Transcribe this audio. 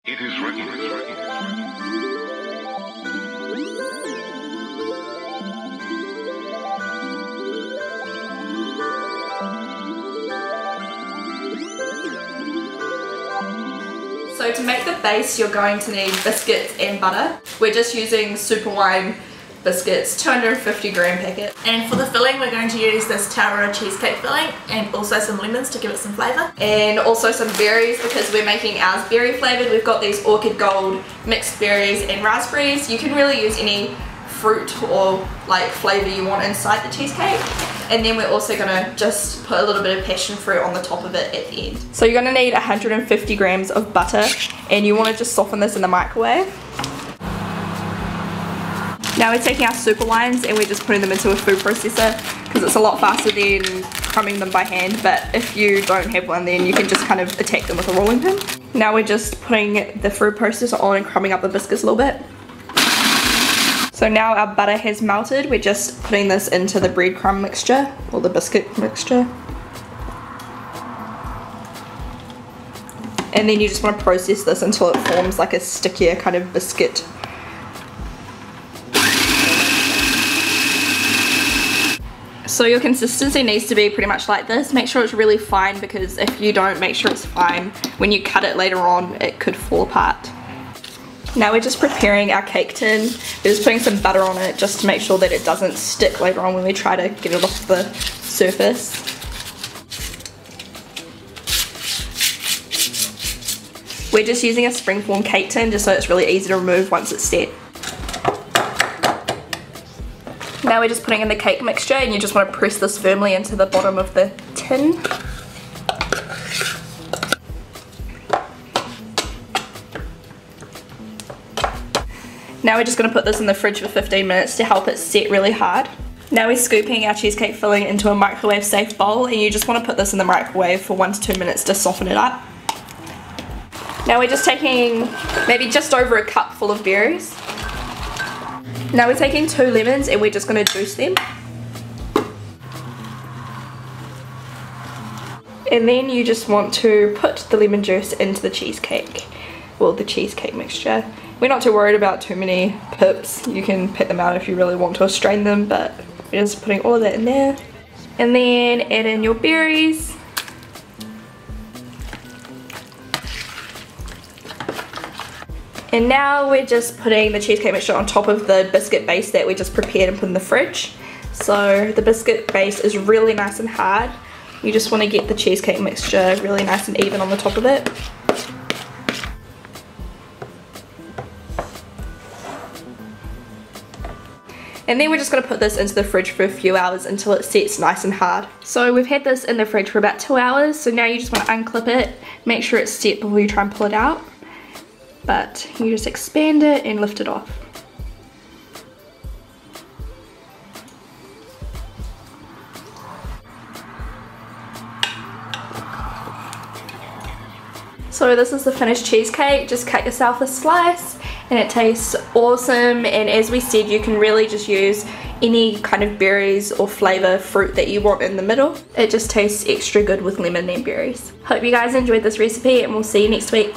It is written. So to make the base, you're going to need biscuits and butter. We're just using super wine biscuits, 250 gram packet. And for the filling, we're going to use this Tower cheesecake filling and also some lemons to give it some flavour. And also some berries because we're making ours berry flavoured. We've got these orchid gold mixed berries and raspberries. You can really use any fruit or like flavour you want inside the cheesecake. And then we're also going to just put a little bit of passion fruit on the top of it at the end. So you're going to need 150 grams of butter, and you want to just soften this in the microwave. Now we're taking our super wines and we're just putting them into a food processor because it's a lot faster than crumbing them by hand, but if you don't have one then you can just kind of attack them with a rolling pin. Now we're just putting the food processor on and crumbing up the biscuits a little bit. So now our butter has melted, we're just putting this into the breadcrumb mixture, or the biscuit mixture. And then you just want to process this until it forms like a stickier kind of biscuit. So your consistency needs to be pretty much like this. Make sure it's really fine because if you don't make sure it's fine, when you cut it later on, it could fall apart. Now we're just preparing our cake tin. We're just putting some butter on it just to make sure that it doesn't stick later on when we try to get it off the surface. We're just using a springform cake tin just so it's really easy to remove once it's set. Now we're just putting in the cake mixture and you just want to press this firmly into the bottom of the tin. Now we're just going to put this in the fridge for 15 minutes to help it set really hard. Now we're scooping our cheesecake filling into a microwave safe bowl and you just want to put this in the microwave for 1 to 2 minutes to soften it up. Now we're just taking maybe just over a cup full of berries. Now we're taking 2 lemons and we're just going to juice them. And then you just want to put the lemon juice into the cheesecake, well, the cheesecake mixture. We're not too worried about too many pips. You can pick them out if you really want to strain them, but we're just putting all of that in there. And then add in your berries. And now we're just putting the cheesecake mixture on top of the biscuit base that we just prepared and put in the fridge. So the biscuit base is really nice and hard. You just want to get the cheesecake mixture really nice and even on the top of it. And then we're just going to put this into the fridge for a few hours until it sets nice and hard. So we've had this in the fridge for about 2 hours, so now you just want to unclip it, make sure it's set before you try and pull it out. But you just expand it and lift it off. So this is the finished cheesecake. Just cut yourself a slice and it tastes awesome, and as we said, you can really just use any kind of berries or flavour fruit that you want in the middle. It just tastes extra good with lemon and berries. Hope you guys enjoyed this recipe and we'll see you next week.